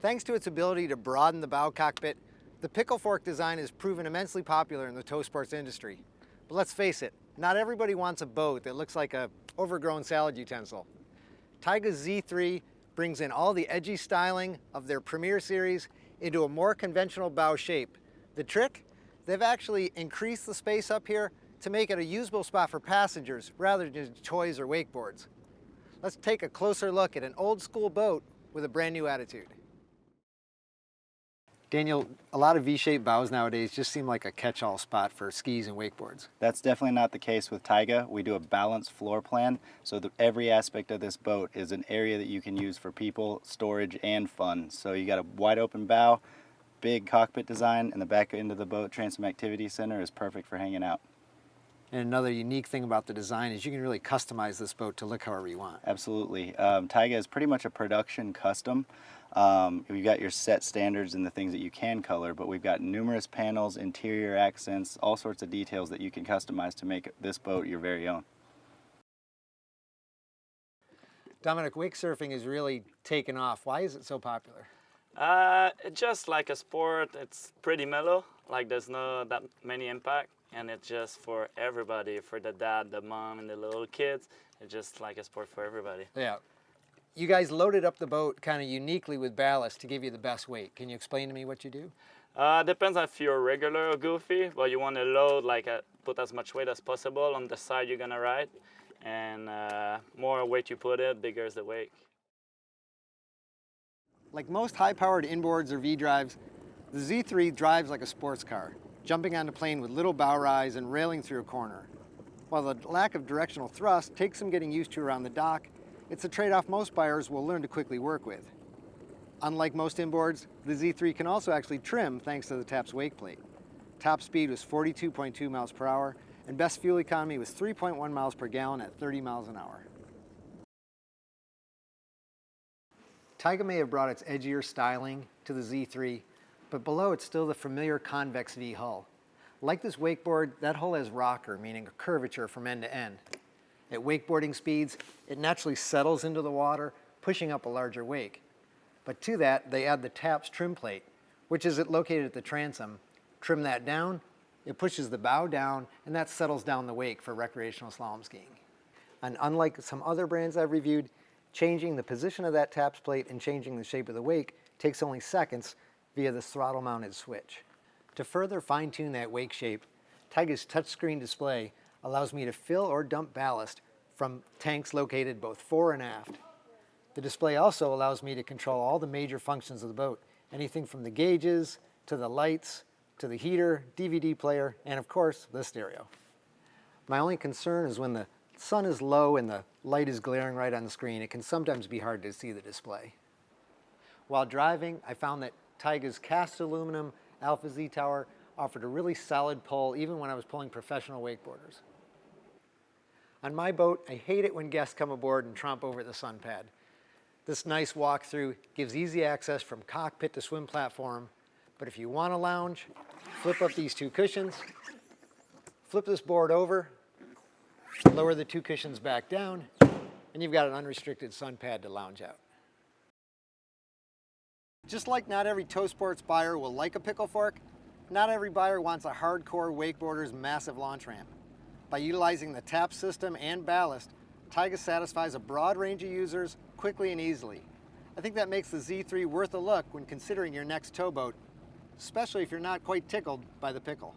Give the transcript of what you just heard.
Thanks to its ability to broaden the bow cockpit, the pickle fork design has proven immensely popular in the tow sports industry. But let's face it, not everybody wants a boat that looks like an overgrown salad utensil. Tige's Z3 brings in all the edgy styling of their Premier series into a more conventional bow shape. The trick? They've actually increased the space up here to make it a usable spot for passengers rather than toys or wakeboards. Let's take a closer look at an old school boat with a brand new attitude. Daniel, a lot of V-shaped bows nowadays just seem like a catch-all spot for skis and wakeboards. That's definitely not the case with Tige. We do a balanced floor plan, so every aspect of this boat is an area that you can use for people, storage, and fun. So you got a wide open bow, big cockpit design, and the back end of the boat transom activity center is perfect for hanging out. And another unique thing about the design is you can really customize this boat to look however you want. Absolutely. Tige is pretty much a production custom. We've got your set standards and the things that you can color, but we've got numerous panels, interior accents, all sorts of details that you can customize to make this boat your very own. Dominic, wake surfing is really taken off. Why is it so popular? It's just like a sport. It's pretty mellow, like there's no that many impact, and it's just for everybody, for the dad, the mom, and the little kids. It's just like a sport for everybody. Yeah. You guys loaded up the boat kind of uniquely with ballast to give you the best weight. Can you explain to me what you do? Depends on if you're regular or goofy, but you want to load, put as much weight as possible on the side you're gonna ride, and more weight you put it, bigger is the wake. Like most high-powered inboards or V-drives, the Z3 drives like a sports car, jumping on the plane with little bow rise and railing through a corner. While the lack of directional thrust takes some getting used to around the dock, it's a trade-off most buyers will learn to quickly work with. Unlike most inboards, the Z3 can also actually trim thanks to the TAPS wake plate. Top speed was 42.2 miles per hour, and best fuel economy was 3.1 miles per gallon at 30 miles an hour. Tige may have brought its edgier styling to the Z3, but below it's still the familiar convex V hull. Like this wakeboard, that hull has rocker, meaning a curvature from end to end. At wakeboarding speeds, it naturally settles into the water, pushing up a larger wake. But to that, they add the TAPS trim plate, which is located at the transom. Trim that down, it pushes the bow down, and that settles down the wake for recreational slalom skiing. And unlike some other brands I've reviewed, changing the position of that TAPS plate and changing the shape of the wake takes only seconds via this throttle-mounted switch. To further fine-tune that wake shape, Tige's touchscreen display allows me to fill or dump ballast from tanks located both fore and aft. The display also allows me to control all the major functions of the boat, anything from the gauges, to the lights, to the heater, DVD player, and of course, the stereo. My only concern is when the sun is low and the light is glaring right on the screen, it can sometimes be hard to see the display. While driving, I found that Tige's cast aluminum Alpha Z tower offered a really solid pull even when I was pulling professional wakeboarders. On my boat, I hate it when guests come aboard and tromp over the sun pad. This nice walkthrough gives easy access from cockpit to swim platform, but if you want to lounge, flip up these two cushions, flip this board over, lower the two cushions back down, and you've got an unrestricted sun pad to lounge out. Just like not every tow sports buyer will like a pickle fork, not every buyer wants a hardcore wakeboarder's massive launch ramp. By utilizing the TAPS system and ballast, Tige satisfies a broad range of users quickly and easily. I think that makes the Z3 worth a look when considering your next towboat, especially if you're not quite tickled by the pickle.